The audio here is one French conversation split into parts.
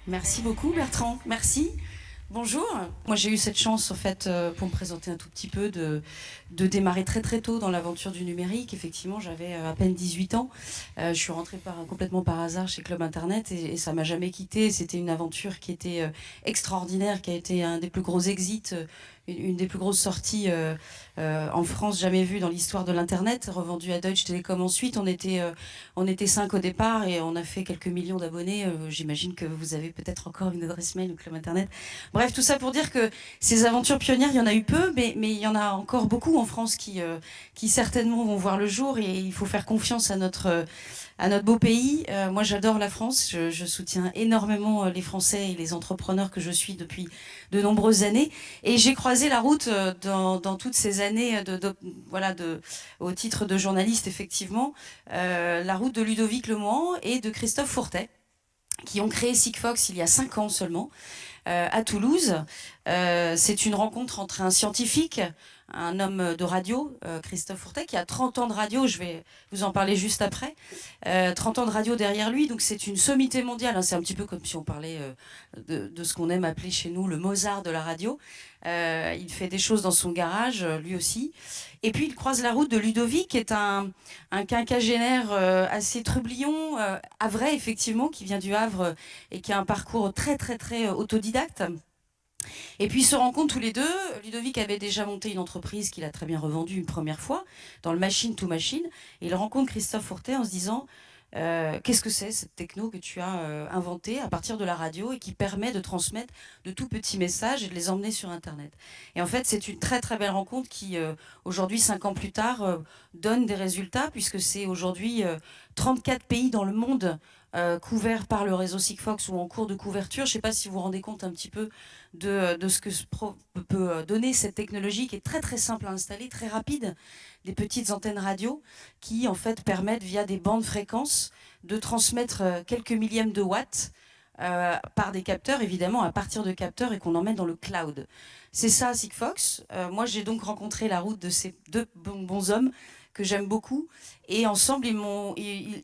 Merci beaucoup Bertrand, merci. Bonjour, moi j'ai eu cette chance en fait pour me présenter un tout petit peu de démarrer très très tôt dans l'aventure du numérique. Effectivement j'avais à peine 18 ans, je suis rentrée complètement par hasard chez Club Internet et ça m'a jamais quittée. C'était une aventure qui était extraordinaire, qui a été un des plus gros exits, une des plus grosses sorties en France jamais vues dans l'histoire de l'Internet, revendue à Deutsche Telekom ensuite. On était 5 au départ et on a fait quelques millions d'abonnés. J'imagine que vous avez peut-être encore une adresse mail ou Club Internet. Bref, tout ça pour dire que ces aventures pionnières, il y en a eu peu, mais il y en a encore beaucoup en France qui certainement vont voir le jour et il faut faire confiance à notre beau pays. Moi, j'adore la France. Je soutiens énormément les Français et les entrepreneurs que je suis depuis de nombreuses années. Et j'ai croisé la route dans toutes ces années au titre de journaliste, effectivement, la route de Ludovic Lemoine et de Christophe Fourtet, qui ont créé Sigfox il y a 5 ans seulement, à Toulouse. C'est une rencontre entre un scientifique, un homme de radio, Christophe Fourtet, qui a 30 ans de radio, je vais vous en parler juste après, 30 ans de radio derrière lui, donc c'est une sommité mondiale, hein, c'est un petit peu comme si on parlait de ce qu'on aime appeler chez nous le Mozart de la radio. Il fait des choses dans son garage, lui aussi. Et puis il croise la route de Ludovic, qui est un quinquagénaire assez trublion, havrais effectivement, qui vient du Havre et qui a un parcours très très très autodidacte. Et puis ils se rencontrent tous les deux. Ludovic avait déjà monté une entreprise qu'il a très bien revendue une première fois, dans le machine to machine. Et il rencontre Christophe Fourtet en se disant qu'est-ce que c'est cette techno que tu as inventée à partir de la radio et qui permet de transmettre de tout petits messages et de les emmener sur Internet. Et en fait, c'est une très très belle rencontre qui, aujourd'hui, 5 ans plus tard, donne des résultats puisque c'est aujourd'hui 34 pays dans le monde couverts par le réseau Sigfox ou en cours de couverture. Je ne sais pas si vous vous rendez compte un petit peu de ce que peut donner cette technologie qui est très très simple à installer, très rapide, des petites antennes radio qui en fait permettent via des bandes fréquences de transmettre quelques millièmes de watts par des capteurs, évidemment à partir de capteurs et qu'on emmène dans le cloud. C'est ça Sigfox. Moi j'ai donc rencontré la route de ces deux bons hommes que j'aime beaucoup et ensemble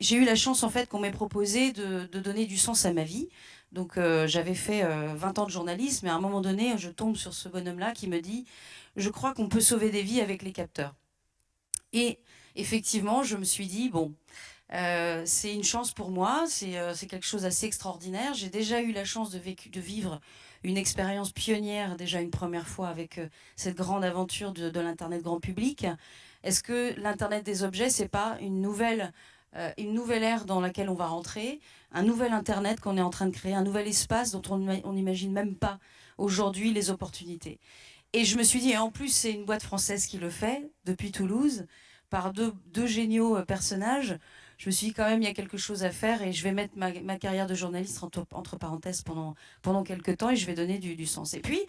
j'ai eu la chance en fait qu'on m'ait proposé de donner du sens à ma vie. Donc j'avais fait 20 ans de journalisme et à un moment donné je tombe sur ce bonhomme-là qui me dit je crois qu'on peut sauver des vies avec les capteurs. Et effectivement je me suis dit bon c'est une chance pour moi, c'est quelque chose d'assez extraordinaire. J'ai déjà eu la chance de vivre une expérience pionnière, déjà une première fois avec cette grande aventure de l'Internet grand public. Est-ce que l'Internet des objets, c'est pas une nouvelle ère dans laquelle on va rentrer, un nouvel Internet qu'on est en train de créer, un nouvel espace dont on n'imagine même pas aujourd'hui les opportunités. Et je me suis dit, et en plus c'est une boîte française qui le fait, depuis Toulouse, par deux géniaux personnages, je me suis dit quand même il y a quelque chose à faire et je vais mettre ma carrière de journaliste entre parenthèses pendant quelques temps et je vais donner du sens. Et puis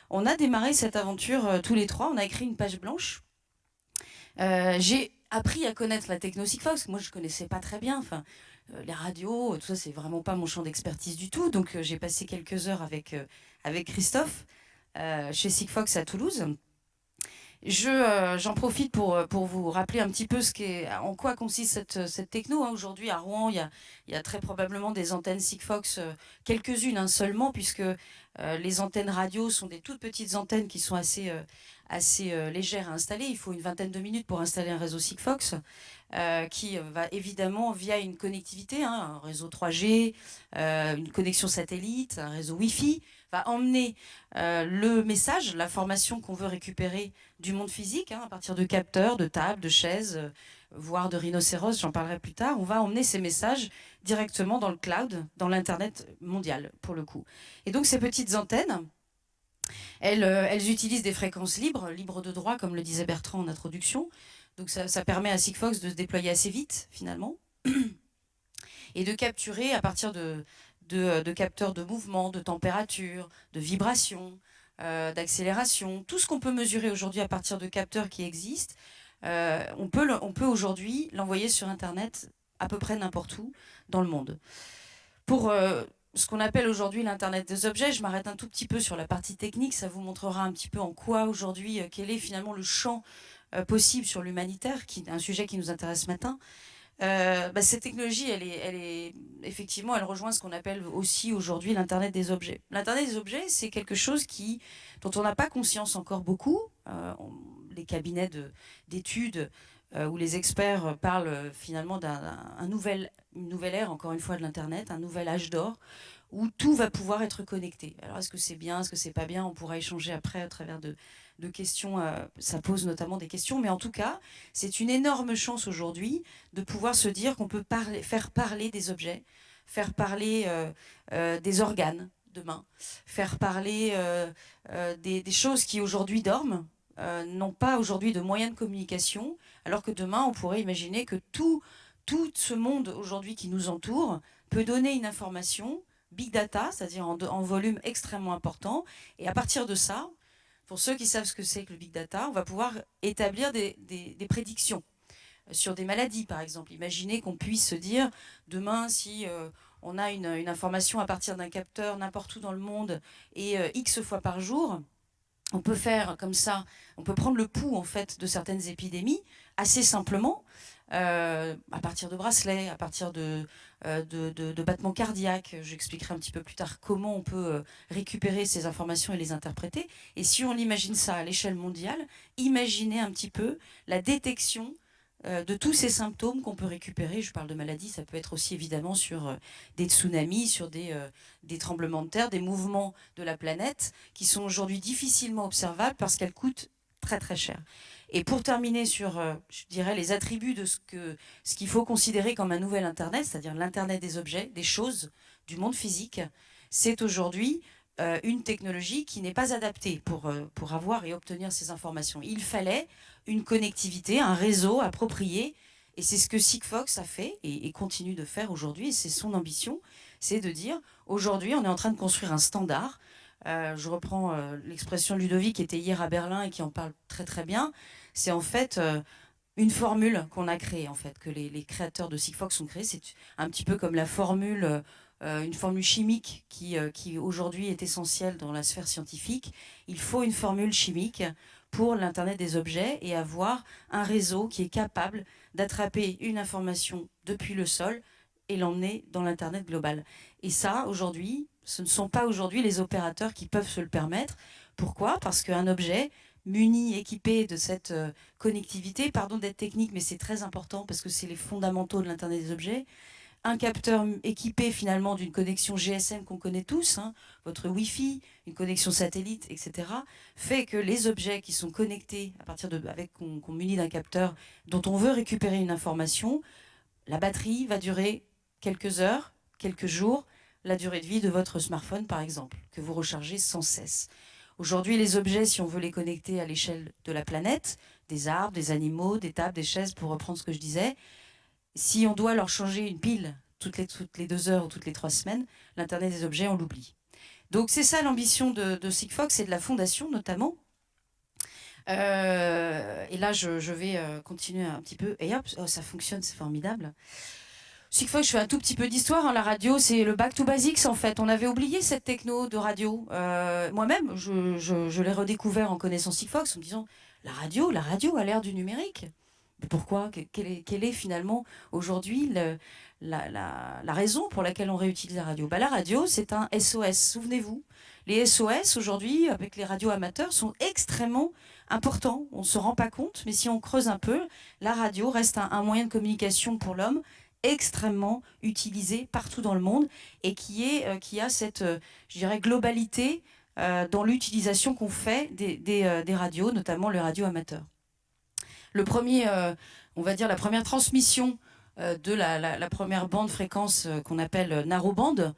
on a démarré cette aventure tous les trois, on a écrit une page blanche. J'ai appris à connaître la techno Sigfox, que moi je ne connaissais pas très bien. Enfin, les radios, tout ça, c'est vraiment pas mon champ d'expertise du tout. Donc j'ai passé quelques heures avec Christophe chez Sigfox à Toulouse. J'en profite pour vous rappeler un petit peu en quoi consiste cette techno. Hein. Aujourd'hui, à Rouen, il y a très probablement des antennes Sigfox, quelques-unes hein, seulement, puisque les antennes radio sont des toutes petites antennes qui sont assez légères à installer. Il faut une vingtaine de minutes pour installer un réseau Sigfox, qui va évidemment, via une connectivité, hein, un réseau 3G, une connexion satellite, un réseau Wi-Fi, va emmener le message, l'information qu'on veut récupérer du monde physique, hein, à partir de capteurs, de tables, de chaises, voire de rhinocéros, j'en parlerai plus tard. On va emmener ces messages directement dans le cloud, dans l'Internet mondial, pour le coup. Et donc, ces petites antennes, elles utilisent des fréquences libres de droit, comme le disait Bertrand en introduction. Donc, ça permet à Sigfox de se déployer assez vite, finalement, et de capturer à partir de capteurs de mouvement, de température, de vibration, d'accélération, tout ce qu'on peut mesurer aujourd'hui à partir de capteurs qui existent, on peut aujourd'hui l'envoyer sur Internet à peu près n'importe où dans le monde. Pour ce qu'on appelle aujourd'hui l'Internet des objets, je m'arrête un tout petit peu sur la partie technique, ça vous montrera un petit peu en quoi aujourd'hui, quel est finalement le champ possible sur l'humanitaire, un sujet qui nous intéresse ce matin. Cette technologie, effectivement, elle rejoint ce qu'on appelle aussi aujourd'hui l'Internet des objets. L'Internet des objets, c'est quelque chose dont on n'a pas conscience encore beaucoup. Les cabinets d'études où les experts parlent finalement une nouvelle ère, encore une fois, de l'Internet, un nouvel âge d'or, où tout va pouvoir être connecté. Alors, est-ce que c'est bien, est-ce que c'est pas bien? On pourra échanger après à travers de questions. Ça pose notamment des questions, mais en tout cas, c'est une énorme chance aujourd'hui de pouvoir se dire qu'on peut faire parler des objets, faire parler des organes demain, faire parler des choses qui aujourd'hui dorment, n'ont pas aujourd'hui de moyens de communication, alors que demain, on pourrait imaginer que tout ce monde aujourd'hui qui nous entoure peut donner une information big data, c'est-à-dire en volume extrêmement important. Et à partir de ça, pour ceux qui savent ce que c'est que le big data, on va pouvoir établir des prédictions sur des maladies, par exemple. Imaginez qu'on puisse se dire, demain, si on a une information à partir d'un capteur n'importe où dans le monde et X fois par jour, on peut faire comme ça, on peut prendre le pouls en fait de certaines épidémies assez simplement, à partir de bracelets, à partir de battements cardiaques. J'expliquerai un petit peu plus tard comment on peut récupérer ces informations et les interpréter. Et si on imagine ça à l'échelle mondiale, imaginez un petit peu la détection de tous ces symptômes qu'on peut récupérer. Je parle de maladies, ça peut être aussi évidemment sur des tsunamis, sur des tremblements de terre, des mouvements de la planète qui sont aujourd'hui difficilement observables parce qu'elles coûtent très très cher. Et pour terminer sur, je dirais, les attributs de ce qu'il faut considérer comme un nouvel Internet, c'est-à-dire l'Internet des objets, des choses, du monde physique, c'est aujourd'hui une technologie qui n'est pas adaptée pour avoir et obtenir ces informations. Il fallait une connectivité, un réseau approprié, et c'est ce que Sigfox a fait et continue de faire aujourd'hui, et c'est son ambition, c'est de dire, aujourd'hui, on est en train de construire un standard. Je reprends l'expression de Ludovic qui était hier à Berlin et qui en parle très très bien. C'est en fait une formule qu'on a créée, en fait, que les créateurs de Sigfox ont créée. C'est un petit peu comme la formule, une formule chimique qui aujourd'hui est essentielle dans la sphère scientifique. Il faut une formule chimique pour l'Internet des objets et avoir un réseau qui est capable d'attraper une information depuis le sol et l'emmener dans l'Internet global. Et ça, aujourd'hui, ce ne sont pas aujourd'hui les opérateurs qui peuvent se le permettre. Pourquoi? Parce qu'un objet muni, équipé de cette connectivité, pardon d'être technique, mais c'est très important parce que c'est les fondamentaux de l'Internet des objets, un capteur équipé finalement d'une connexion GSM qu'on connaît tous, hein, votre Wi-Fi, une connexion satellite, etc., fait que les objets qui sont connectés à partir qu'on munit d'un capteur dont on veut récupérer une information, la batterie va durer quelques heures, quelques jours, la durée de vie de votre smartphone par exemple, que vous rechargez sans cesse. Aujourd'hui, les objets, si on veut les connecter à l'échelle de la planète, des arbres, des animaux, des tables, des chaises, pour reprendre ce que je disais, si on doit leur changer une pile toutes les 2 heures ou toutes les 3 semaines, l'Internet des objets, on l'oublie. Donc c'est ça l'ambition de Sigfox et de la Fondation notamment. Et là, je vais continuer un petit peu. Et hop, oh, ça fonctionne, c'est formidable. Sigfox, je fais un tout petit peu d'histoire. Hein. La radio, c'est le back to basics en fait. On avait oublié cette techno de radio. Moi-même, je l'ai redécouvert en connaissant Sigfox, en me disant la radio à l'ère du numérique. Mais pourquoi? Quelle est finalement aujourd'hui la raison pour laquelle on réutilise la radio? La radio, c'est un SOS. Souvenez-vous, les SOS aujourd'hui, avec les radios amateurs, sont extrêmement importants. On ne se rend pas compte, mais si on creuse un peu, la radio reste un moyen de communication pour l'homme extrêmement utilisé partout dans le monde et qui a cette, je dirais, globalité dans l'utilisation qu'on fait des radios, notamment les radios amateurs. Le premier, on va dire la première transmission de la première bande fréquence qu'on appelle narrowband.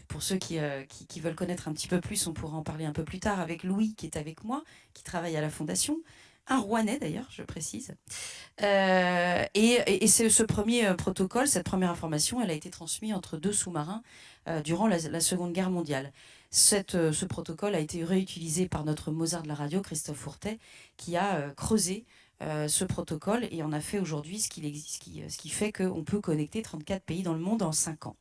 Pour ceux qui veulent connaître un petit peu plus, on pourra en parler un peu plus tard avec Louis qui est avec moi, qui travaille à la Fondation. Un Rouennais d'ailleurs, je précise. Et c'est ce premier protocole, cette première information, elle a été transmise entre 2 sous-marins durant la Seconde Guerre mondiale. Ce protocole a été réutilisé par notre Mozart de la radio, Christophe Fourtet, qui a creusé ce protocole et on a fait aujourd'hui ce qui fait qu'on peut connecter 34 pays dans le monde en 5 ans.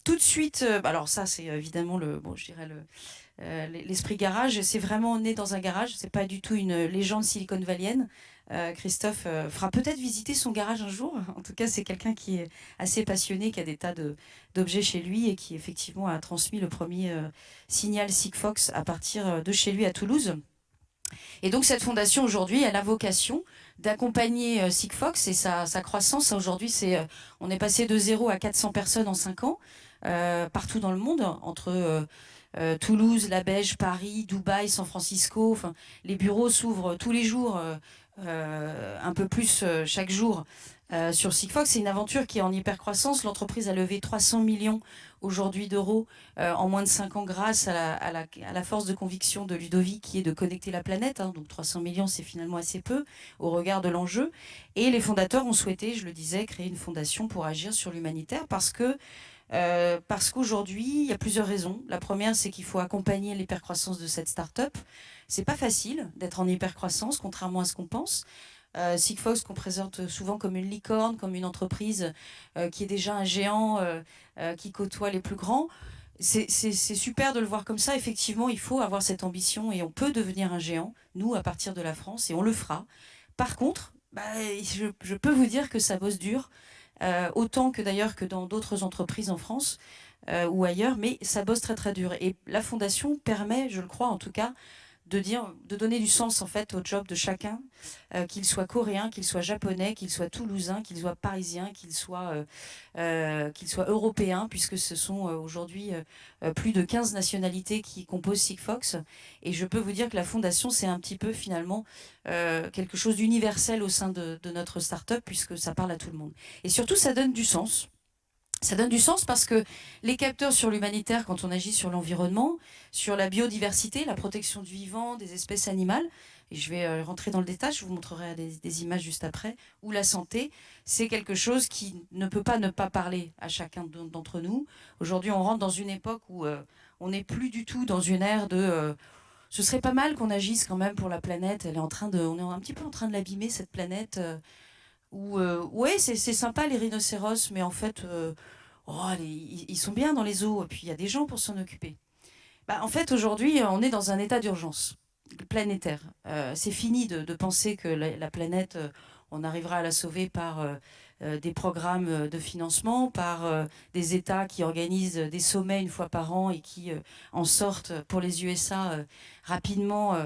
Tout de suite, alors ça c'est évidemment l'esprit garage, c'est vraiment né dans un garage, c'est pas du tout une légende silicon-valienne. Christophe fera peut-être visiter son garage un jour. En tout cas, c'est quelqu'un qui est assez passionné, qui a des tas d'objets chez lui et qui effectivement a transmis le premier signal Sigfox à partir de chez lui à Toulouse. Et donc cette fondation aujourd'hui, elle a vocation d'accompagner Sigfox et sa croissance. Aujourd'hui, on est passé de 0 à 400 personnes en 5 ans, partout dans le monde, entre Toulouse, la Belge, Paris, Dubaï, San Francisco. Enfin, les bureaux s'ouvrent tous les jours, un peu plus chaque jour. Sur Sigfox, c'est une aventure qui est en hypercroissance. L'entreprise a levé 300 millions aujourd'hui d'euros en moins de 5 ans grâce à la force de conviction de Ludovic qui est de connecter la planète. Donc 300 millions, c'est finalement assez peu au regard de l'enjeu. Et les fondateurs ont souhaité, je le disais, créer une fondation pour agir sur l'humanitaire parce qu'aujourd'hui, il y a plusieurs raisons. La première, c'est qu'il faut accompagner l'hypercroissance de cette start-up. C'est pas facile d'être en hypercroissance, contrairement à ce qu'on pense. Sigfox qu'on présente souvent comme une licorne, comme une entreprise qui est déjà un géant qui côtoie les plus grands. C'est super de le voir comme ça. Effectivement, il faut avoir cette ambition et on peut devenir un géant, nous, à partir de la France, et on le fera. Par contre, je peux vous dire que ça bosse dur, autant que d'ailleurs que dans d'autres entreprises en France ou ailleurs, mais ça bosse très très dur. Et la fondation permet, je le crois en tout cas, de donner du sens en fait au job de chacun, qu'il soit coréen, qu'il soit japonais, qu'il soit toulousain, qu'il soit parisien, qu'il soit européen, puisque ce sont aujourd'hui plus de 15 nationalités qui composent Sigfox. Et je peux vous dire que la fondation, c'est un petit peu finalement quelque chose d'universel au sein de notre start-up, puisque ça parle à tout le monde. Et surtout, ça donne du sens. Ça donne du sens parce que les capteurs sur l'humanitaire, quand on agit sur l'environnement, sur la biodiversité, la protection du vivant, des espèces animales, et je vais rentrer dans le détail, je vous montrerai des images juste après, ou la santé, c'est quelque chose qui ne peut pas ne pas parler à chacun d'entre nous. Aujourd'hui, on rentre dans une époque où on n'est plus du tout dans une ère de... ce serait pas mal qu'on agisse quand même pour la planète, on est un petit peu en train de l'abîmer, cette planète... ouais, c'est sympa les rhinocéros, mais en fait, ils sont bien dans les eaux, et puis il y a des gens pour s'en occuper. En fait, aujourd'hui, on est dans un état d'urgence planétaire. C'est fini de penser que la planète, on arrivera à la sauver par des programmes de financement, par des États qui organisent des sommets une fois par an et qui en sortent pour les USA rapidement.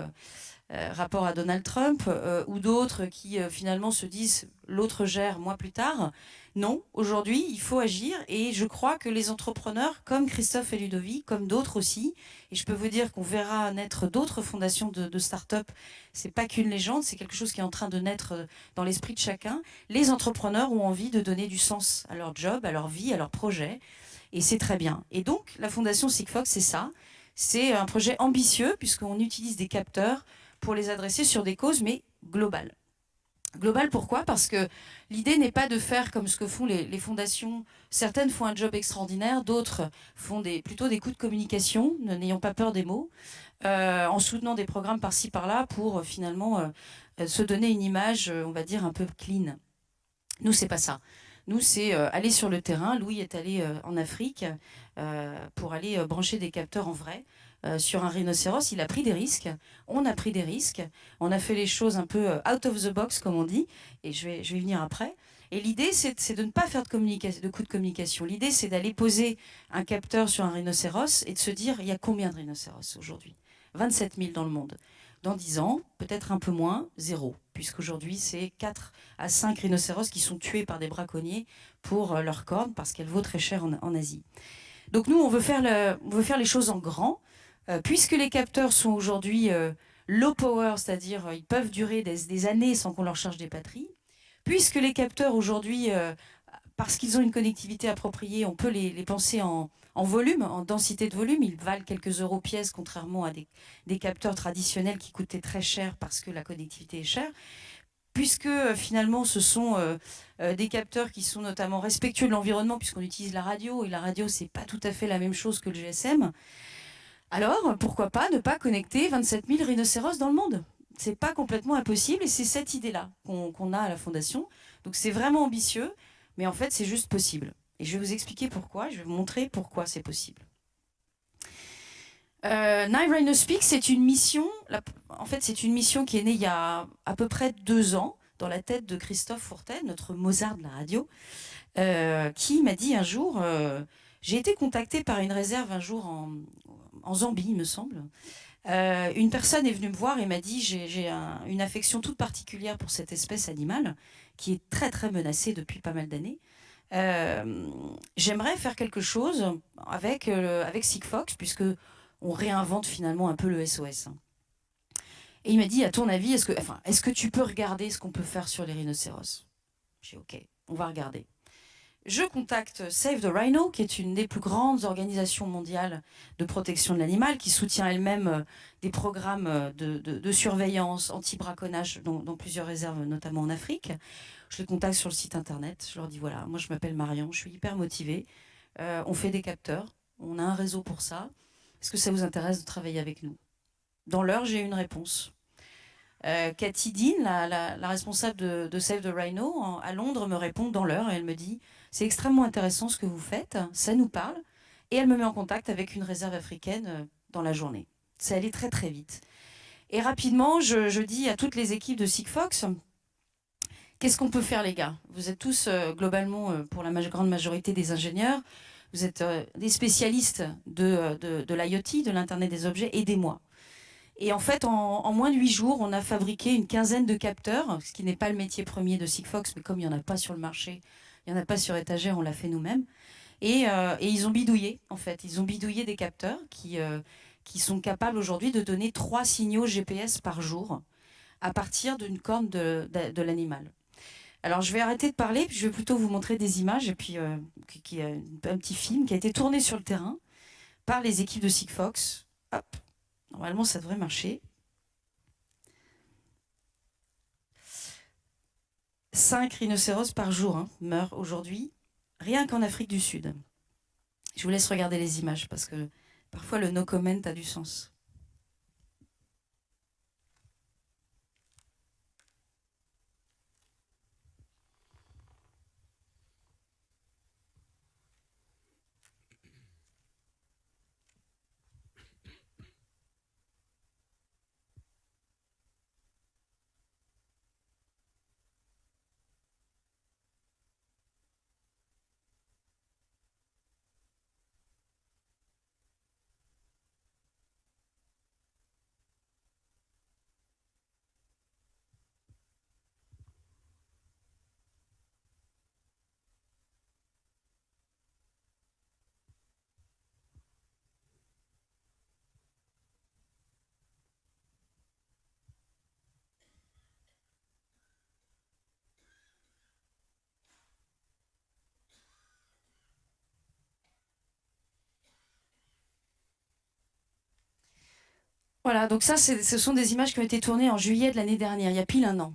Rapport à Donald Trump, ou d'autres qui finalement se disent l'autre gère, moi plus tard. Non, aujourd'hui, il faut agir et je crois que les entrepreneurs, comme Christophe et Ludovic, comme d'autres aussi, et je peux vous dire qu'on verra naître d'autres fondations de start-up, c'est pas qu'une légende, c'est quelque chose qui est en train de naître dans l'esprit de chacun. Les entrepreneurs ont envie de donner du sens à leur job, à leur vie, à leur projet, et c'est très bien. Et donc, la fondation Sigfox, c'est ça. C'est un projet ambitieux puisqu'on utilise des capteurs pour les adresser sur des causes, mais globales. Globales, pourquoi? Parce que l'idée n'est pas de faire comme ce que font les fondations. Certaines font un job extraordinaire, d'autres font plutôt des coups de communication, n'ayons pas peur des mots, en soutenant des programmes par-ci, par-là, pour finalement se donner une image, on va dire, un peu clean. Nous, c'est pas ça. Nous, c'est aller sur le terrain. Louis est allé en Afrique pour aller brancher des capteurs en vrai. Sur un rhinocéros, il a pris des risques, on a pris des risques, on a fait les choses un peu out of the box, comme on dit, et je vais y venir après. Et l'idée, c'est de ne pas faire de coups de communication. L'idée, c'est d'aller poser un capteur sur un rhinocéros et de se dire, il y a combien de rhinocéros aujourd'hui? 27 000 dans le monde. Dans 10 ans, peut-être un peu moins, 0, puisqu'aujourd'hui, c'est 4 à 5 rhinocéros qui sont tués par des braconniers pour leur corne, parce qu'elle vaut très cher en Asie. Donc nous, on veut faire les choses en grand. Puisque les capteurs sont aujourd'hui low power, c'est-à-dire ils peuvent durer des années sans qu'on leur charge des batteries, puisque les capteurs aujourd'hui, parce qu'ils ont une connectivité appropriée, on peut les penser en volume, en densité de volume, ils valent quelques euros pièce, contrairement à des capteurs traditionnels qui coûtaient très cher parce que la connectivité est chère, puisque finalement ce sont des capteurs qui sont notamment respectueux de l'environnement, puisqu'on utilise la radio, et la radio c'est pas tout à fait la même chose que le GSM. Alors, pourquoi pas ne pas connecter 27 000 rhinocéros dans le monde? C'est pas complètement impossible et c'est cette idée-là qu'on a à la Fondation. Donc c'est vraiment ambitieux, mais en fait c'est juste possible. Et je vais vous expliquer pourquoi, je vais vous montrer pourquoi c'est possible. Nine Rhino Speak, c'est une mission. En fait, c'est une mission qui est née il y a à peu près 2 ans dans la tête de Christophe Fourtel, notre Mozart de la radio, qui m'a dit un jour, j'ai été contactée par une réserve un jour en Zambie, il me semble. Une personne est venue me voir et m'a dit j'ai une affection toute particulière pour cette espèce animale qui est très très menacée depuis pas mal d'années. J'aimerais faire quelque chose avec Sigfox, puisque on réinvente finalement un peu le SOS. Et il m'a dit, à ton avis, est-ce que tu peux regarder ce qu'on peut faire sur les rhinocéros? J'ai dit, ok, on va regarder. Je contacte Save the Rhino, qui est une des plus grandes organisations mondiales de protection de l'animal, qui soutient elle-même des programmes de surveillance, anti-braconnage dans plusieurs réserves, notamment en Afrique. Je les contacte sur le site internet. Je leur dis, voilà, moi je m'appelle Marion, je suis hyper motivée. On fait des capteurs, on a un réseau pour ça. Est-ce que ça vous intéresse de travailler avec nous? Dans l'heure, j'ai eu une réponse. Cathy Dean, la responsable de Save the Rhino, à Londres, me répond dans l'heure et elle me dit « C'est extrêmement intéressant ce que vous faites, ça nous parle ». Et elle me met en contact avec une réserve africaine dans la journée. Ça allait très très vite. Et rapidement, je dis à toutes les équipes de Sigfox, qu'est-ce qu'on peut faire les gars? Vous êtes tous globalement, pour la grande majorité des ingénieurs, vous êtes des spécialistes de l'IoT, de l'Internet des objets, aidez-moi. Et en fait, en moins de 8 jours, on a fabriqué une quinzaine de capteurs, ce qui n'est pas le métier premier de Sigfox, mais comme il n'y en a pas sur le marché, il n'y en a pas sur étagère, on l'a fait nous-mêmes. Et ils ont bidouillé, en fait. Ils ont bidouillé des capteurs qui sont capables aujourd'hui de donner 3 signaux GPS par jour à partir d'une corne de l'animal. Alors, je vais arrêter de parler, puis je vais plutôt vous montrer des images, et puis un petit film qui a été tourné sur le terrain par les équipes de Sigfox. Hop. Normalement, ça devrait marcher. 5 rhinocéros par jour meurent aujourd'hui, rien qu'en Afrique du Sud. Je vous laisse regarder les images parce que parfois le no comment a du sens. Voilà, donc ça, ce sont des images qui ont été tournées en juillet de l'année dernière, il y a pile 1 an.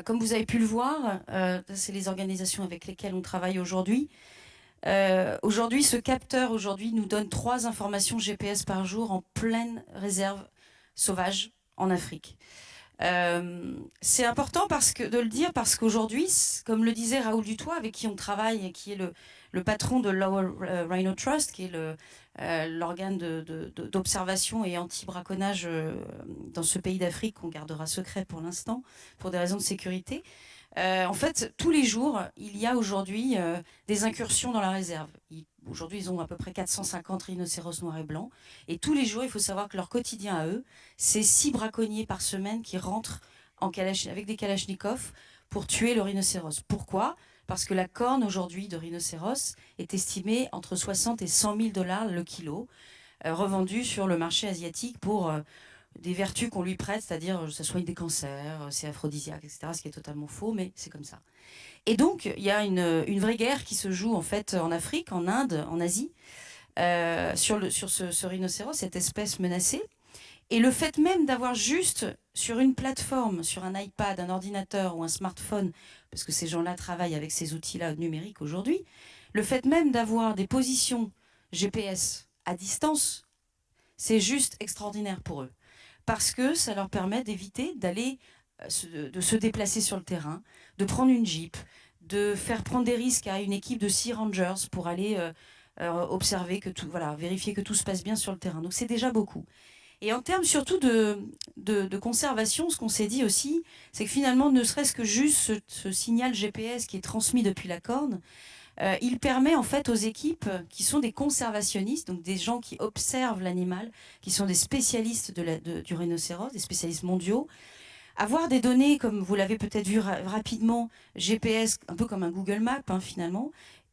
Comme vous avez pu le voir, c'est les organisations avec lesquelles on travaille aujourd'hui. Aujourd'hui, ce capteur nous donne 3 informations GPS par jour en pleine réserve sauvage en Afrique. C'est important de le dire parce qu'aujourd'hui, comme le disait Raoul Dutoit, avec qui on travaille et qui est le patron de Lower Rhino Trust, qui est l'organe d'observation et anti-braconnage dans ce pays d'Afrique qu'on gardera secret pour l'instant, pour des raisons de sécurité. En fait, tous les jours, il y a aujourd'hui des incursions dans la réserve. Aujourd'hui, ils ont à peu près 450 rhinocéros noirs et blancs. Et tous les jours, il faut savoir que leur quotidien à eux, c'est 6 braconniers par semaine qui rentrent avec des kalachnikovs pour tuer le rhinocéros. Pourquoi? Parce que la corne aujourd'hui de rhinocéros est estimée entre 60 et 100 000 $ le kilo, revendue sur le marché asiatique pour des vertus qu'on lui prête, c'est-à-dire ça soigne des cancers, c'est aphrodisiaque, etc., ce qui est totalement faux, mais c'est comme ça. Et donc, il y a une vraie guerre qui se joue en fait en Afrique, en Inde, en Asie, sur ce rhinocéros, cette espèce menacée. Et le fait même d'avoir juste sur une plateforme, sur un iPad, un ordinateur ou un smartphone, parce que ces gens-là travaillent avec ces outils-là numériques aujourd'hui, le fait même d'avoir des positions GPS à distance, c'est juste extraordinaire pour eux. Parce que ça leur permet d'éviter de se déplacer sur le terrain, de prendre une Jeep, de faire prendre des risques à une équipe de 6 rangers pour aller observer que tout, voilà, vérifier que tout se passe bien sur le terrain. Donc c'est déjà beaucoup. Et en termes surtout de conservation, ce qu'on s'est dit aussi, c'est que finalement, ne serait-ce que juste ce signal GPS qui est transmis depuis la corne, il permet en fait aux équipes qui sont des conservationnistes, donc des gens qui observent l'animal, qui sont des spécialistes du rhinocéros, des spécialistes mondiaux, avoir des données, comme vous l'avez peut-être vu rapidement, GPS, un peu comme un Google Maps finalement,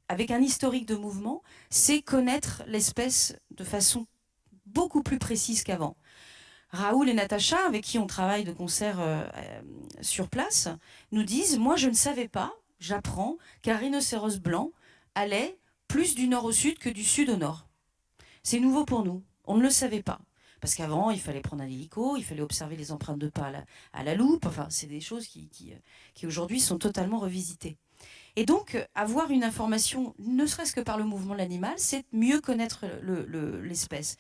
avec un historique de mouvement, c'est connaître l'espèce de façon beaucoup plus précise qu'avant. Raoul et Natacha, avec qui on travaille de concert sur place, nous disent « Moi, je ne savais pas, j'apprends qu'un rhinocéros blanc allait plus du nord au sud que du sud au nord. C'est nouveau pour nous, on ne le savait pas. Parce qu'avant, il fallait prendre un hélico, il fallait observer les empreintes de pas à la loupe. Enfin, c'est des choses qui aujourd'hui sont totalement revisitées. Et donc, avoir une information, ne serait-ce que par le mouvement de l'animal, c'est mieux connaître l'espèce.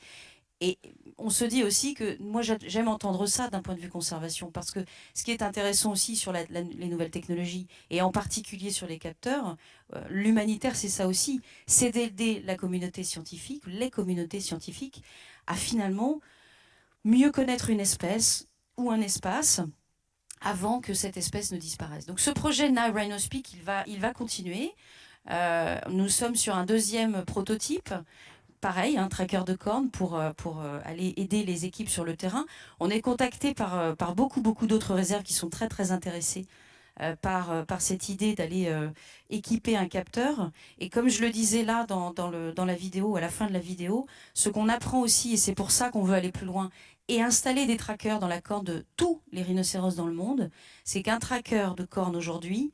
Et on se dit aussi que, moi j'aime entendre ça d'un point de vue conservation, parce que ce qui est intéressant aussi sur les nouvelles technologies, et en particulier sur les capteurs, l'humanitaire c'est ça aussi, c'est d'aider la communauté scientifique, les communautés scientifiques, à finalement mieux connaître une espèce ou un espace, avant que cette espèce ne disparaisse. Donc ce projet Now Rhinospeak, il va continuer. Nous sommes sur un deuxième prototype, pareil, un tracker de cornes pour aller aider les équipes sur le terrain. On est contacté par beaucoup d'autres réserves qui sont très intéressées par cette idée d'aller équiper un capteur. Et comme je le disais là dans la vidéo, à la fin de la vidéo, ce qu'on apprend aussi, et c'est pour ça qu'on veut aller plus loin, et installer des trackers dans la corne de tous les rhinocéros dans le monde, c'est qu'un tracker de corne aujourd'hui,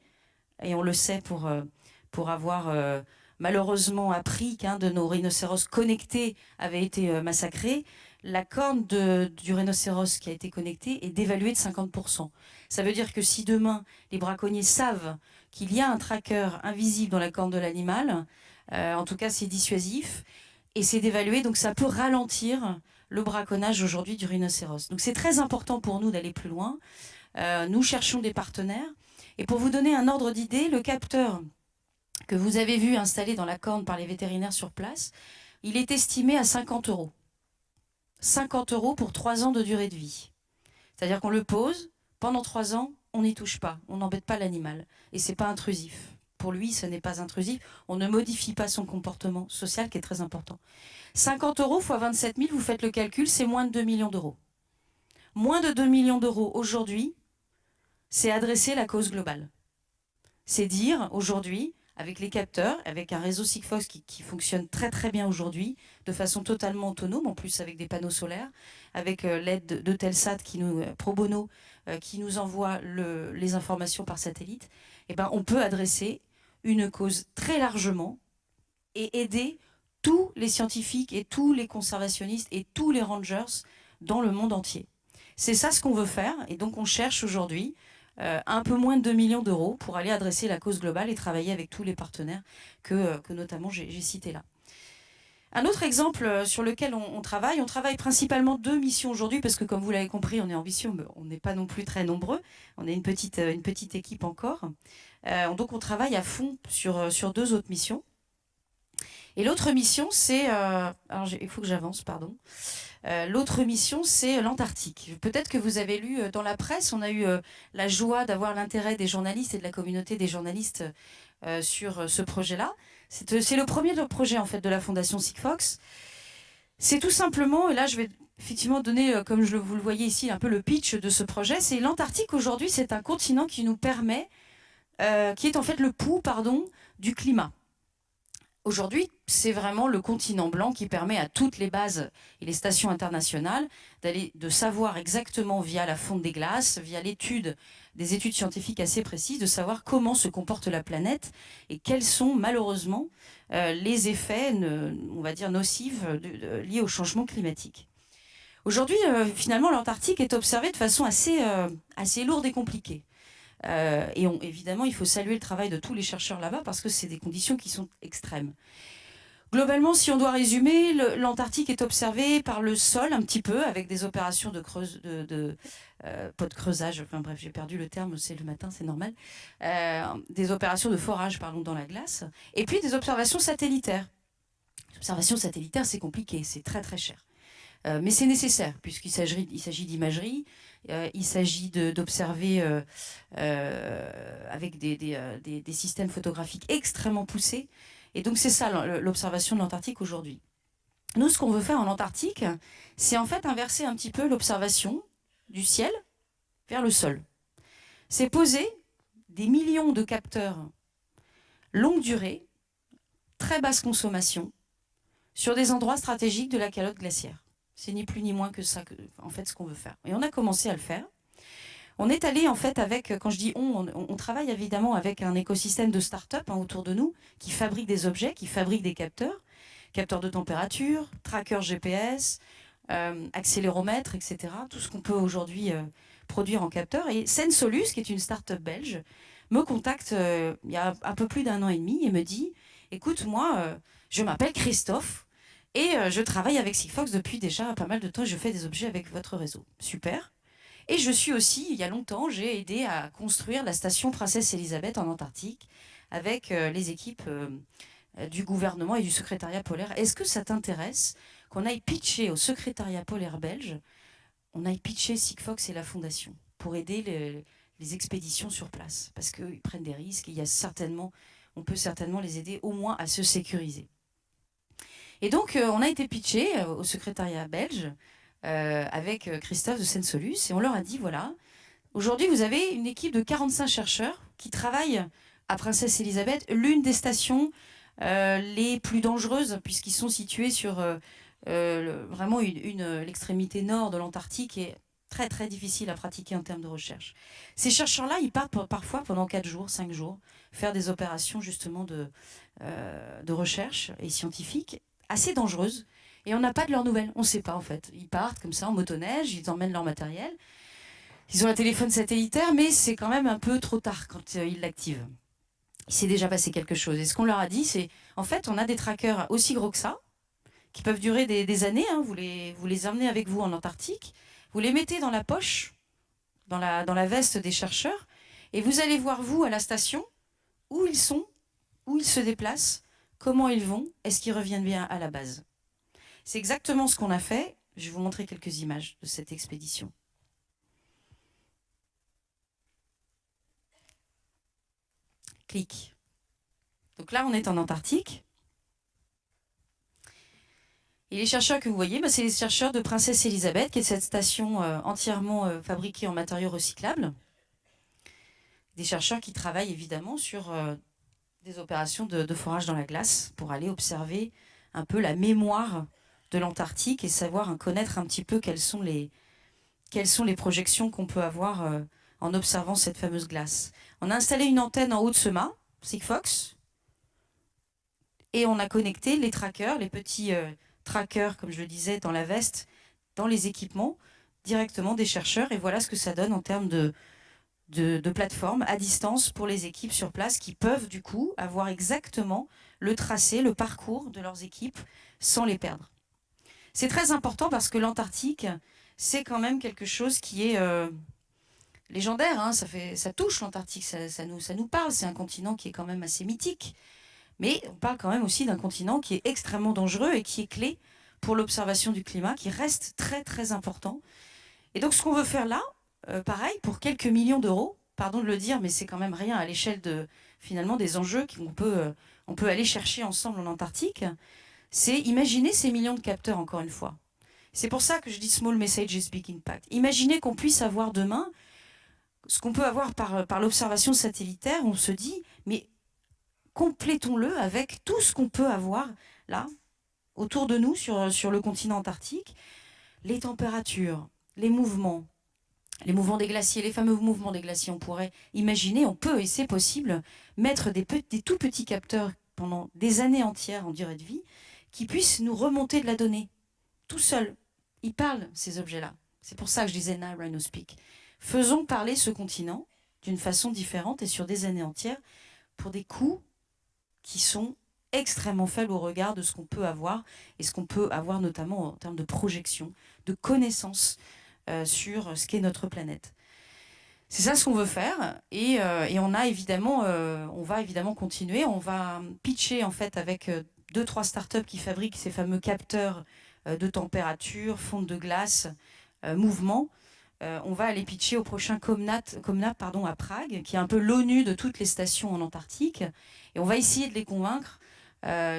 et on le sait pour avoir malheureusement appris qu'un de nos rhinocéros connectés avait été massacré, la corne du rhinocéros qui a été connecté est dévaluée de 50%. Ça veut dire que si demain, les braconniers savent qu'il y a un tracker invisible dans la corne de l'animal, en tout cas c'est dissuasif, et c'est dévalué, donc ça peut ralentir le braconnage aujourd'hui du rhinocéros. Donc c'est très important pour nous d'aller plus loin. Nous cherchons des partenaires. Et pour vous donner un ordre d'idée, le capteur que vous avez vu installé dans la corne par les vétérinaires sur place, il est estimé à 50 €. 50 € pour 3 ans de durée de vie. C'est-à-dire qu'on le pose, pendant 3 ans, on n'y touche pas, on n'embête pas l'animal. Et ce n'est pas intrusif. Pour lui, ce n'est pas intrusif. On ne modifie pas son comportement social, qui est très important. 50 € fois 27 000, vous faites le calcul, c'est moins de 2 millions d'euros. Moins de 2 millions d'euros aujourd'hui, c'est adresser la cause globale. C'est dire, aujourd'hui, avec les capteurs, avec un réseau Sigfox qui fonctionne très bien aujourd'hui, de façon totalement autonome, en plus avec des panneaux solaires, avec l'aide de Telsat, pro bono, qui nous envoie les informations par satellite, et ben, on peut adresser une cause très largement et aider tous les scientifiques et tous les conservationnistes et tous les rangers dans le monde entier. C'est ça ce qu'on veut faire, et donc on cherche aujourd'hui un peu moins de 2 millions d'euros pour aller adresser la cause globale et travailler avec tous les partenaires que notamment j'ai cités là. Un autre exemple sur lequel on travaille principalement 2 missions aujourd'hui, parce que comme vous l'avez compris, on est ambitieux, mais on n'est pas non plus très nombreux. On est une petite équipe encore. Donc on travaille à fond sur 2 autres missions. Et l'autre mission, c'est... alors il faut que j'avance, pardon. L'autre mission, c'est l'Antarctique. Peut-être que vous avez lu dans la presse, on a eu la joie d'avoir l'intérêt des journalistes et de la communauté des journalistes sur ce projet-là. C'est le premier projet en fait de la Fondation Sigfox. C'est tout simplement, et là je vais effectivement donner, comme vous le voyez ici, un peu le pitch de ce projet. C'est l'Antarctique aujourd'hui, c'est un continent qui nous permet, qui est en fait le pouls, du climat. Aujourd'hui, c'est vraiment le continent blanc qui permet à toutes les bases et les stations internationales de savoir exactement via la fonte des glaces, via des études scientifiques assez précises, de savoir comment se comporte la planète et quels sont malheureusement les effets, on va dire, nocifs liés au changement climatique. Aujourd'hui, finalement, l'Antarctique est observée de façon assez lourde et compliquée. Et évidemment, il faut saluer le travail de tous les chercheurs là-bas parce que c'est des conditions qui sont extrêmes. Globalement, si on doit résumer, l'Antarctique est observé par le sol un petit peu, avec des opérations pas de creusage, enfin bref, j'ai perdu le terme, c'est le matin, c'est normal, des opérations de forage, dans la glace, et puis des observations satellitaires. L'observation satellitaire, c'est compliqué, c'est très très cher. Mais c'est nécessaire, puisqu'il s'agit d'imagerie, il s'agit d'observer avec des systèmes photographiques extrêmement poussés. Et donc c'est ça l'observation de l'Antarctique aujourd'hui. Nous, ce qu'on veut faire en Antarctique, c'est en fait inverser un petit peu l'observation du ciel vers le sol. C'est poser des millions de capteurs longue durée, très basse consommation, sur des endroits stratégiques de la calotte glaciaire. C'est ni plus ni moins que ça, en fait, ce qu'on veut faire. Et on a commencé à le faire. On est allé, en fait, avec, quand je dis on travaille évidemment avec un écosystème de start-up autour de nous, qui fabriquent des objets, qui fabriquent des capteurs de température, trackers GPS, accéléromètres, etc. Tout ce qu'on peut aujourd'hui produire en capteur. Et Sensolus, qui est une start-up belge, me contacte il y a un peu plus d'1 an et demi et me dit « Écoute, moi, je m'appelle Christophe et je travaille avec Sigfox depuis déjà pas mal de temps et je fais des objets avec votre réseau. » Super. Et je suis aussi, il y a longtemps, j'ai aidé à construire la station Princesse Elisabeth en Antarctique avec les équipes du gouvernement et du secrétariat polaire. Est-ce que ça t'intéresse qu'on aille pitcher au secrétariat polaire belge, on aille pitcher Sigfox et la Fondation pour aider les expéditions sur place, parce qu'ils prennent des risques et on peut certainement les aider au moins à se sécuriser. Et donc, on a été pitché au secrétariat belge avec Christophe de Sensolus et on leur a dit, voilà, aujourd'hui, vous avez une équipe de 45 chercheurs qui travaillent à Princesse Elisabeth, l'une des stations les plus dangereuses, puisqu'ils sont situés sur vraiment l'extrémité nord de l'Antarctique et très très difficile à pratiquer en termes de recherche. Ces chercheurs-là, ils partent parfois pendant 4 jours, 5 jours, faire des opérations justement de recherche et scientifiques assez dangereuses. Et on n'a pas de leurs nouvelles, on ne sait pas en fait. Ils partent comme ça en motoneige, ils emmènent leur matériel. Ils ont un téléphone satellitaire, mais c'est quand même un peu trop tard quand ils l'activent. Il s'est déjà passé quelque chose. Et ce qu'on leur a dit, c'est en fait, on a des trackers aussi gros que ça, qui peuvent durer des années. Hein. Vous les emmenez avec vous en Antarctique, vous les mettez dans la poche, dans la veste des chercheurs, et vous allez voir, vous, à la station, où ils sont, où ils se déplacent, comment ils vont, est-ce qu'ils reviennent bien à la base. C'est exactement ce qu'on a fait. Je vais vous montrer quelques images de cette expédition. Clic. Donc là, on est en Antarctique. Et les chercheurs que vous voyez, c'est les chercheurs de Princesse Elisabeth, qui est cette station entièrement fabriquée en matériaux recyclables. Des chercheurs qui travaillent évidemment sur des opérations de forage dans la glace pour aller observer un peu la mémoire de l'Antarctique et connaître un petit peu quelles sont les projections qu'on peut avoir en observant cette fameuse glace. On a installé une antenne en haut de ce mât, Sigfox, et on a connecté les trackers, les petits trackers, comme je le disais, dans la veste, dans les équipements, directement des chercheurs. Et voilà ce que ça donne en termes de plateforme à distance pour les équipes sur place qui peuvent du coup avoir exactement le tracé, le parcours de leurs équipes sans les perdre. C'est très important parce que l'Antarctique, c'est quand même quelque chose qui est légendaire. Hein, ça touche l'Antarctique, ça nous parle. C'est un continent qui est quand même assez mythique. Mais on parle quand même aussi d'un continent qui est extrêmement dangereux et qui est clé pour l'observation du climat, qui reste très très important. Et donc ce qu'on veut faire là, pareil, pour quelques millions d'euros, pardon de le dire, mais c'est quand même rien à l'échelle finalement des enjeux qu'on peut aller chercher ensemble en Antarctique, c'est imaginer ces millions de capteurs encore une fois. C'est pour ça que je dis small messages, big impact. Imaginez qu'on puisse avoir demain ce qu'on peut avoir par l'observation satellitaire, on se dit, mais complétons-le avec tout ce qu'on peut avoir là, autour de nous, sur le continent antarctique, les températures, les mouvements des glaciers, les fameux mouvements des glaciers. On pourrait imaginer, on peut, et c'est possible, mettre des tout petits capteurs pendant des années entières en durée de vie, qui puissent nous remonter de la donnée, tout seuls. Ils parlent, ces objets-là. C'est pour ça que je disais Now Rhino Speak. Faisons parler ce continent d'une façon différente et sur des années entières pour des coûts qui sont extrêmement faibles au regard de ce qu'on peut avoir et ce qu'on peut avoir notamment en termes de projection, de connaissances sur ce qu'est notre planète. C'est ça ce qu'on veut faire et on va évidemment continuer. On va pitcher en fait avec 2-3 startups qui fabriquent ces fameux capteurs de température, fonte de glace, mouvement. On va aller pitcher au prochain COMNAT à Prague, qui est un peu l'ONU de toutes les stations en Antarctique. Et on va essayer de les convaincre.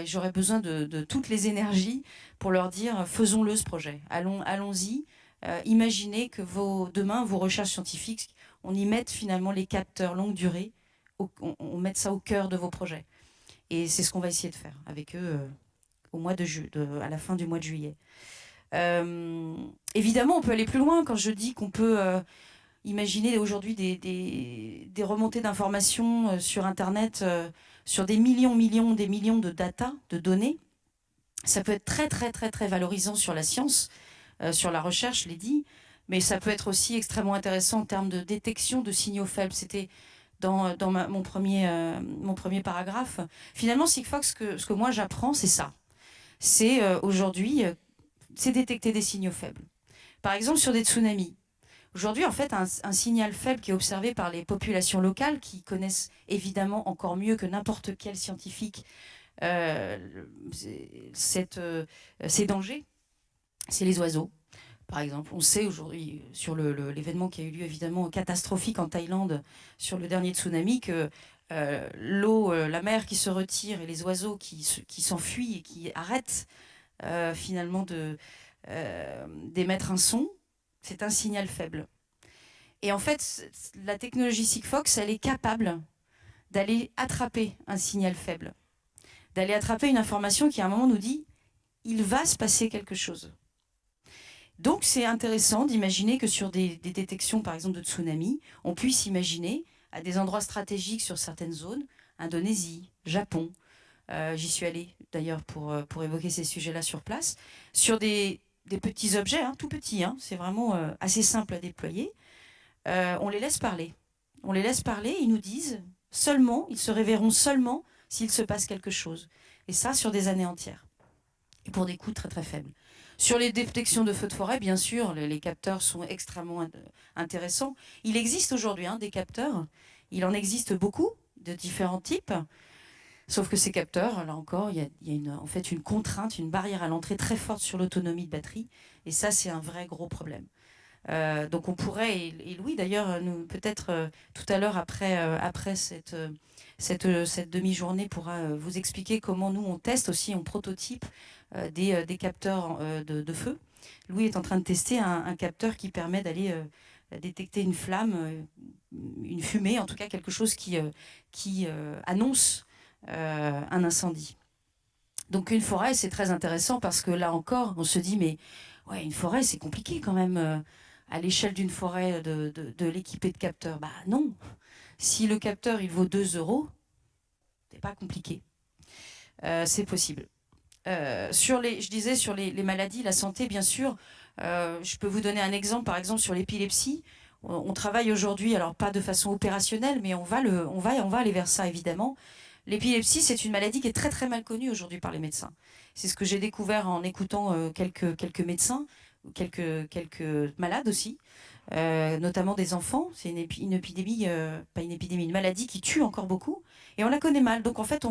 J'aurais besoin de toutes les énergies pour leur dire faisons-le ce projet. Allons-y. Imaginez que demain, vos recherches scientifiques, on y mette finalement les capteurs longue durée, on mette ça au cœur de vos projets. Et c'est ce qu'on va essayer de faire avec eux à la fin du mois de juillet. Évidemment, on peut aller plus loin quand je dis qu'on peut imaginer aujourd'hui des remontées d'informations sur Internet, sur des millions de data, de données. Ça peut être très, très, très, très valorisant sur la science, sur la recherche, je l'ai dit, mais ça peut être aussi extrêmement intéressant en termes de détection de signaux faibles. C'était dans mon premier paragraphe. Finalement, Sigfox, ce que moi j'apprends, c'est ça. C'est aujourd'hui, c'est détecter des signaux faibles. Par exemple, sur des tsunamis. Aujourd'hui, en fait, un signal faible qui est observé par les populations locales, qui connaissent évidemment encore mieux que n'importe quel scientifique ces dangers, c'est les oiseaux. Par exemple, on sait aujourd'hui, sur l'événement qui a eu lieu évidemment catastrophique en Thaïlande, sur le dernier tsunami, que la mer qui se retire et les oiseaux qui s'enfuient et qui arrêtent finalement d'émettre un son, c'est un signal faible. Et en fait, la technologie Sigfox, elle est capable d'aller attraper un signal faible, d'aller attraper une information qui à un moment nous dit « il va se passer quelque chose ». Donc c'est intéressant d'imaginer que sur des détections par exemple de tsunami, on puisse imaginer à des endroits stratégiques sur certaines zones, Indonésie, Japon, j'y suis allée d'ailleurs pour évoquer ces sujets-là sur place, sur des petits objets, tout petits, c'est vraiment assez simple à déployer, on les laisse parler. On les laisse parler, ils nous disent seulement, ils se réveilleront seulement s'il se passe quelque chose. Et ça sur des années entières. Et pour des coûts très très faibles. Sur les détections de feux de forêt, bien sûr, les capteurs sont extrêmement intéressants. Il existe aujourd'hui des capteurs, il en existe beaucoup de différents types, sauf que ces capteurs, là encore, il y a en fait une contrainte, une barrière à l'entrée très forte sur l'autonomie de batterie, et ça c'est un vrai gros problème. Donc on pourrait, et Louis d'ailleurs, peut-être tout à l'heure après cette demi-journée pourra vous expliquer comment nous on teste aussi, on prototype des capteurs de feu. Louis est en train de tester un capteur qui permet d'aller détecter une flamme, une fumée, en tout cas quelque chose qui annonce un incendie. Donc une forêt, c'est très intéressant parce que là encore, on se dit, mais ouais, une forêt, c'est compliqué quand même à l'échelle d'une forêt de l'équiper de capteurs. Bah non, si le capteur il vaut 2 €, c'est pas compliqué, c'est possible. Je disais sur les maladies, la santé, bien sûr, je peux vous donner un exemple, par exemple sur l'épilepsie. On travaille aujourd'hui, alors pas de façon opérationnelle, mais on va aller vers ça évidemment. L'épilepsie, c'est une maladie qui est très très mal connue aujourd'hui par les médecins. C'est ce que j'ai découvert en écoutant quelques médecins, quelques malades aussi, notamment des enfants. C'est une épidémie, pas une épidémie, une maladie qui tue encore beaucoup, et on la connaît mal. Donc en fait,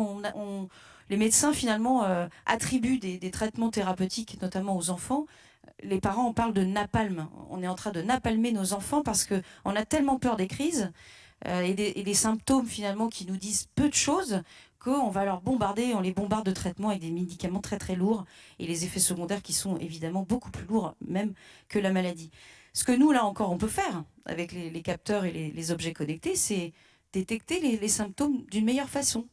les médecins finalement attribuent des traitements thérapeutiques, notamment aux enfants. Les parents en parlent de napalm. On est en train de napalmer nos enfants parce qu'on a tellement peur des crises et des symptômes finalement qui nous disent peu de choses qu'on va leur bombarder, on les bombarde de traitements avec des médicaments très très lourds et les effets secondaires qui sont évidemment beaucoup plus lourds même que la maladie. Ce que nous là encore on peut faire avec les capteurs et les objets connectés, c'est détecter les symptômes d'une meilleure façon.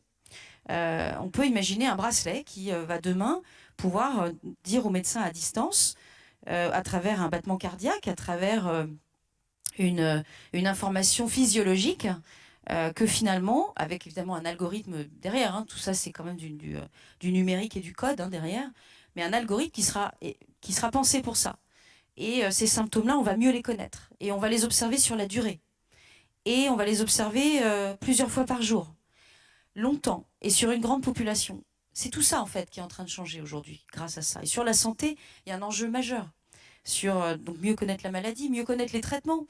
On peut imaginer un bracelet qui va demain pouvoir dire au médecin à distance, à travers un battement cardiaque, à travers une information physiologique, que finalement, avec évidemment un algorithme derrière, tout ça c'est quand même du numérique et du code derrière, mais un algorithme qui sera pensé pour ça. Et ces symptômes-là, on va mieux les connaître, et on va les observer sur la durée. Et on va les observer plusieurs fois par jour, longtemps, et sur une grande population. C'est tout ça, en fait, qui est en train de changer aujourd'hui, grâce à ça. Et sur la santé, il y a un enjeu majeur. Sur donc mieux connaître la maladie, mieux connaître les traitements.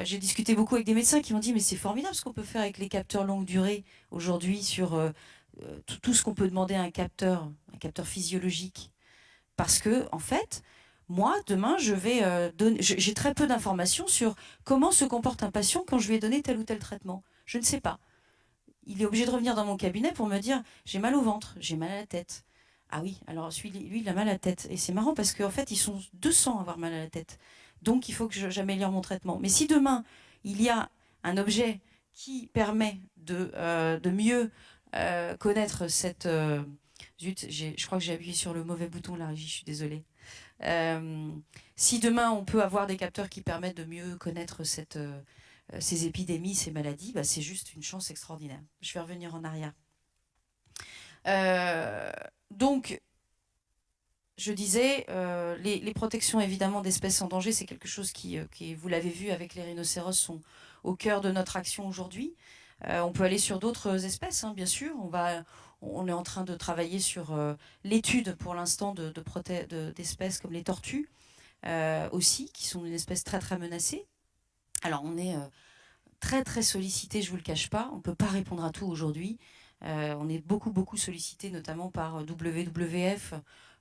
J'ai discuté beaucoup avec des médecins qui m'ont dit « mais c'est formidable ce qu'on peut faire avec les capteurs longue durée aujourd'hui sur tout ce qu'on peut demander à un capteur physiologique. Parce que, en fait, moi, demain, j'ai très peu d'informations sur comment se comporte un patient quand je lui ai donné tel ou tel traitement. Je ne sais pas. Il est obligé de revenir dans mon cabinet pour me dire j'ai mal au ventre, j'ai mal à la tête. Ah oui, alors lui, il a mal à la tête. Et c'est marrant parce qu'en fait, ils sont 200 à avoir mal à la tête. Donc, il faut que j'améliore mon traitement. Mais si demain, il y a un objet qui permet de mieux connaître cette... zut, je crois que j'ai appuyé sur le mauvais bouton, la régie, je suis désolée. Si demain, on peut avoir des capteurs qui permettent de mieux connaître ces épidémies, ces maladies, bah, c'est juste une chance extraordinaire. Je vais revenir en arrière. Donc, je disais, les protections évidemment d'espèces en danger, c'est quelque chose qui, vous l'avez vu avec les rhinocéros, sont au cœur de notre action aujourd'hui. On peut aller sur d'autres espèces, hein, bien sûr. On est en train de travailler sur l'étude pour l'instant d'espèces comme les tortues aussi, qui sont une espèce très très menacée. Alors on est très très sollicité, je ne vous le cache pas. On ne peut pas répondre à tout aujourd'hui. On est beaucoup sollicité, notamment par WWF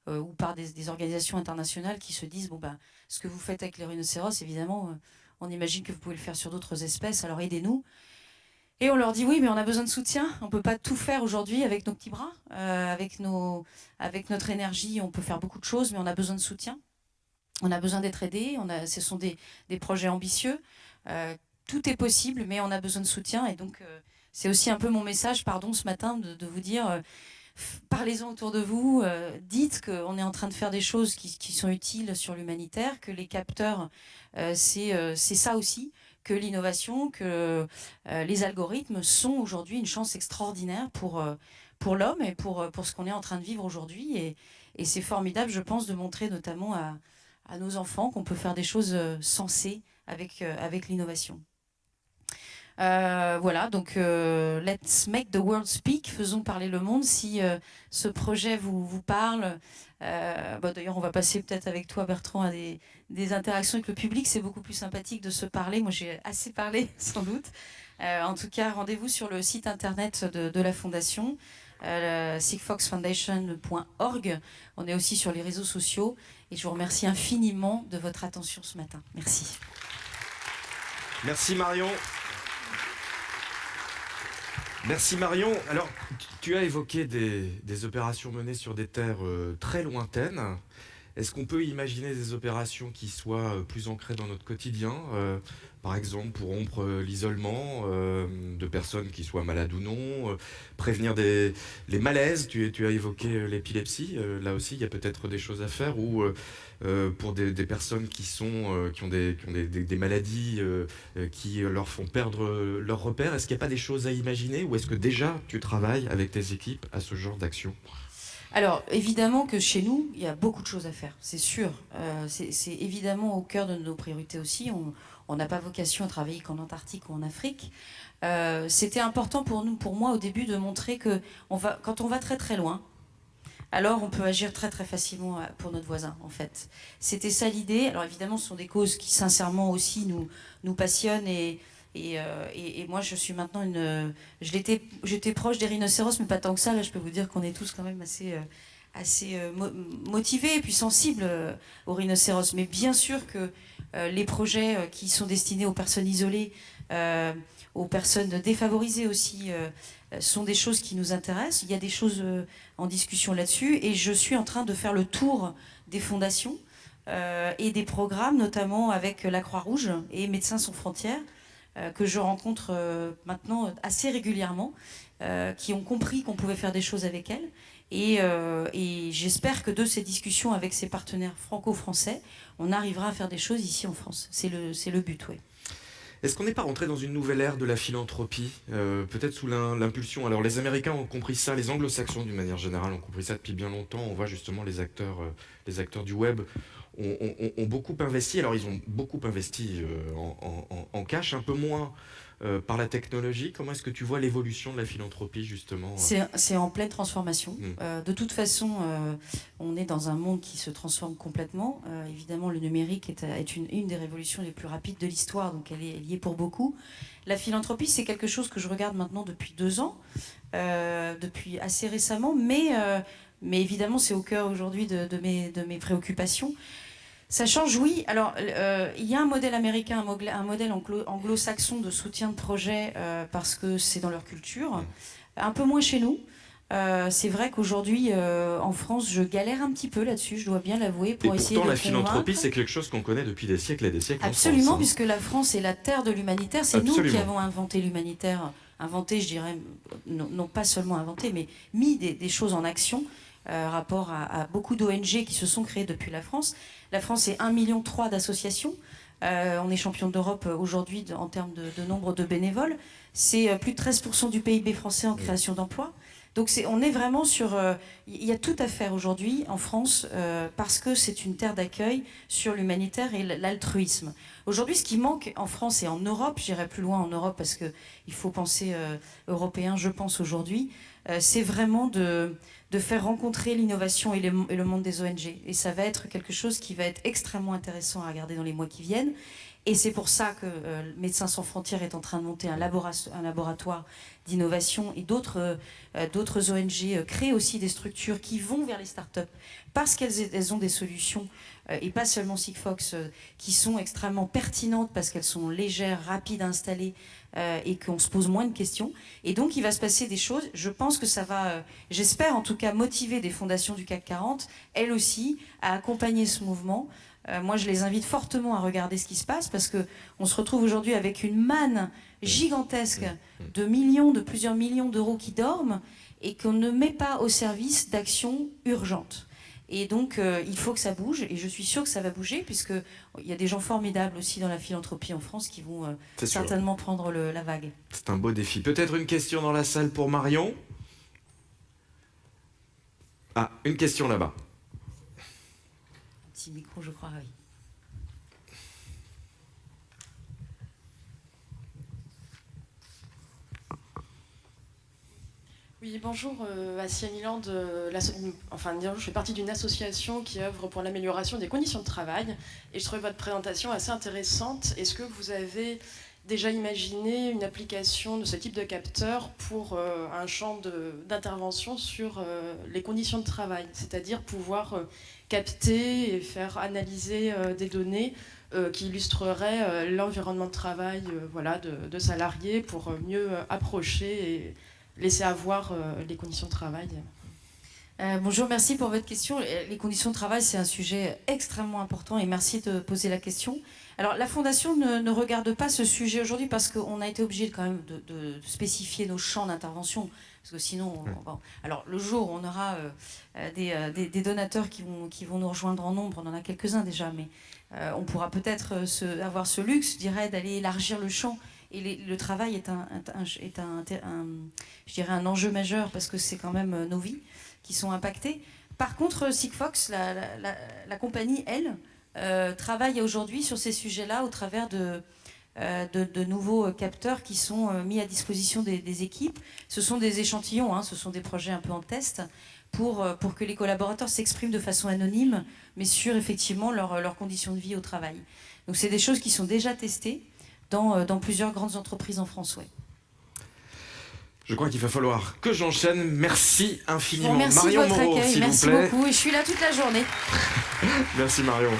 ou par des organisations internationales qui se disent bon ben, ce que vous faites avec les rhinocéros, évidemment, on imagine que vous pouvez le faire sur d'autres espèces, alors aidez-nous. Et on leur dit oui, mais on a besoin de soutien. On ne peut pas tout faire aujourd'hui avec nos petits bras, avec notre énergie. On peut faire beaucoup de choses, mais on a besoin de soutien. On a besoin d'être aidé. Ce sont des projets ambitieux. Tout est possible, mais on a besoin de soutien. Et donc, c'est aussi un peu mon message, pardon, ce matin, de vous dire, parlez-en autour de vous. Dites qu'on est en train de faire des choses qui sont utiles sur l'humanitaire, que les capteurs, c'est ça aussi, que l'innovation, que les algorithmes sont aujourd'hui une chance extraordinaire pour l'homme et pour ce qu'on est en train de vivre aujourd'hui. Et c'est formidable, je pense, de montrer notamment à nos enfants qu'on peut faire des choses sensées avec l'innovation. Voilà, donc let's make the world speak, faisons parler le monde. Si ce projet vous parle, d'ailleurs on va passer peut-être avec toi Bertrand à des interactions avec le public, c'est beaucoup plus sympathique de se parler. Moi j'ai assez parlé sans doute. En tout cas, rendez-vous sur le site internet de la Fondation, sigfoxfoundation.org. On est aussi sur les réseaux sociaux et je vous remercie infiniment de votre attention ce matin. Merci. Merci Marion. Merci Marion. Alors, tu as évoqué des opérations menées sur des terres très lointaines. Est-ce qu'on peut imaginer des opérations qui soient plus ancrées dans notre quotidien, par exemple pour rompre l'isolement de personnes qui soient malades ou non, prévenir les malaises, tu as évoqué l'épilepsie, là aussi il y a peut-être des choses à faire, ou pour des personnes qui ont des maladies qui leur font perdre leurs repères. Est-ce qu'il n'y a pas des choses à imaginer, ou est-ce que déjà tu travailles avec tes équipes à ce genre d'action ? Alors, évidemment que chez nous, il y a beaucoup de choses à faire, c'est sûr. C'est évidemment au cœur de nos priorités aussi. On n'a pas vocation à travailler qu'en Antarctique ou en Afrique. C'était important pour moi au début de montrer que quand on va très très loin, alors on peut agir très très facilement pour notre voisin, en fait. C'était ça l'idée. Alors évidemment, ce sont des causes qui sincèrement aussi nous passionnent et moi, je suis maintenant j'étais proche des rhinocéros, mais pas tant que ça. Là, je peux vous dire qu'on est tous quand même assez motivés et puis sensibles aux rhinocéros. Mais bien sûr que les projets qui sont destinés aux personnes isolées, aux personnes défavorisées aussi, sont des choses qui nous intéressent. Il y a des choses en discussion là-dessus et je suis en train de faire le tour des fondations et des programmes, notamment avec la Croix-Rouge et Médecins sans frontières, que je rencontre maintenant assez régulièrement, qui ont compris qu'on pouvait faire des choses avec elles. Et j'espère que de ces discussions avec ces partenaires franco-français, on arrivera à faire des choses ici en France. C'est le but, oui. Est-ce qu'on n'est pas rentré dans une nouvelle ère de la philanthropie, peut-être sous l'impulsion... Alors les Américains ont compris ça, les Anglo-Saxons d'une manière générale ont compris ça depuis bien longtemps. On voit justement les acteurs du web ont beaucoup investi. Alors ils ont beaucoup investi en cash, un peu moins par la technologie. Comment est-ce que tu vois l'évolution de la philanthropie, justement? C'est en pleine transformation. De toute façon, on est dans un monde qui se transforme complètement. Évidemment, le numérique est une des révolutions les plus rapides de l'histoire, donc elle y est pour beaucoup. La philanthropie, c'est quelque chose que je regarde maintenant depuis 2 ans, depuis assez récemment, mais évidemment, c'est au cœur aujourd'hui de mes préoccupations. Ça change, oui. Alors, il y a un modèle américain, un modèle anglo-saxon de soutien de projet parce que c'est dans leur culture. Un peu moins chez nous. C'est vrai qu'aujourd'hui, en France, je galère un petit peu là-dessus, je dois bien l'avouer, pour essayer de pourtant, la convaincre. philanthropie, c'est quelque chose qu'on connaît depuis des siècles et des siècles. Absolument, en France, puisque la France est la terre de l'humanitaire. C'est nous Absolument. qui avons inventé l'humanitaire. Inventé, je dirais, non pas seulement inventé, mais mis des choses en action. Rapport à beaucoup d'ONG qui se sont créées depuis la France. La France est 1,3 million d'associations. On est champion d'Europe aujourd'hui en termes de nombre de bénévoles. C'est plus de 13% du PIB français en création d'emplois. Donc on est vraiment sur... Il y a tout à faire aujourd'hui en France parce que c'est une terre d'accueil sur l'humanitaire et l'altruisme. Aujourd'hui, ce qui manque en France et en Europe, j'irai plus loin en Europe parce qu'il faut penser européen, je pense aujourd'hui, c'est vraiment de faire rencontrer l'innovation et le monde des ONG. Et ça va être quelque chose qui va être extrêmement intéressant à regarder dans les mois qui viennent. Et c'est pour ça que Médecins sans frontières est en train de monter un laboratoire d'innovation et d'autres ONG créent aussi des structures qui vont vers les startups parce qu'elles ont des solutions et pas seulement Sigfox qui sont extrêmement pertinentes parce qu'elles sont légères, rapides à installer et qu'on se pose moins de questions. Et donc il va se passer des choses. Je pense que ça va, j'espère en tout cas, motiver des fondations du CAC 40, elles aussi, à accompagner ce mouvement. Moi, je les invite fortement à regarder ce qui se passe parce qu'on se retrouve aujourd'hui avec une manne gigantesque de plusieurs millions d'euros qui dorment et qu'on ne met pas au service d'actions urgentes. Et donc, il faut que ça bouge et je suis sûre que ça va bouger puisqu'il y a des gens formidables aussi dans la philanthropie en France qui vont certainement prendre la vague. C'est un beau défi. Peut-être une question dans la salle pour Marion? Ah, une question là-bas. Petit micro, je crois, oui. Oui, bonjour, Assia Milan, je fais partie d'une association qui œuvre pour l'amélioration des conditions de travail et je trouvais votre présentation assez intéressante. Est-ce que vous avez déjà imaginé une application de ce type de capteur pour un champ d'intervention sur les conditions de travail, c'est-à-dire pouvoir capter et faire analyser des données qui illustreraient l'environnement de travail de salariés pour mieux approcher et laisser avoir les conditions de travail. Bonjour, merci pour votre question. Les conditions de travail, c'est un sujet extrêmement important et merci de poser la question. Alors, la Fondation ne regarde pas ce sujet aujourd'hui parce qu'on a été obligé quand même de spécifier nos champs d'intervention. Parce que sinon, alors le jour où on aura des donateurs qui vont nous rejoindre en nombre, on en a quelques-uns déjà, mais on pourra peut-être avoir ce luxe, je dirais, d'aller élargir le champ. Et le travail est je dirais un enjeu majeur parce que c'est quand même nos vies qui sont impactées. Par contre, Sigfox, la compagnie, elle, travaille aujourd'hui sur ces sujets-là au travers de nouveaux capteurs qui sont mis à disposition des équipes. Ce sont des échantillons, ce sont des projets un peu en test pour que les collaborateurs s'expriment de façon anonyme, mais sur effectivement leurs conditions de vie au travail. Donc c'est des choses qui sont déjà testées dans plusieurs grandes entreprises en France, ouais. Je crois qu'il va falloir que j'enchaîne. Merci infiniment. Bon, merci Marion de votre Moreau, accueil, s'il merci vous plaît. beaucoup. Et je suis là toute la journée. Merci Marion.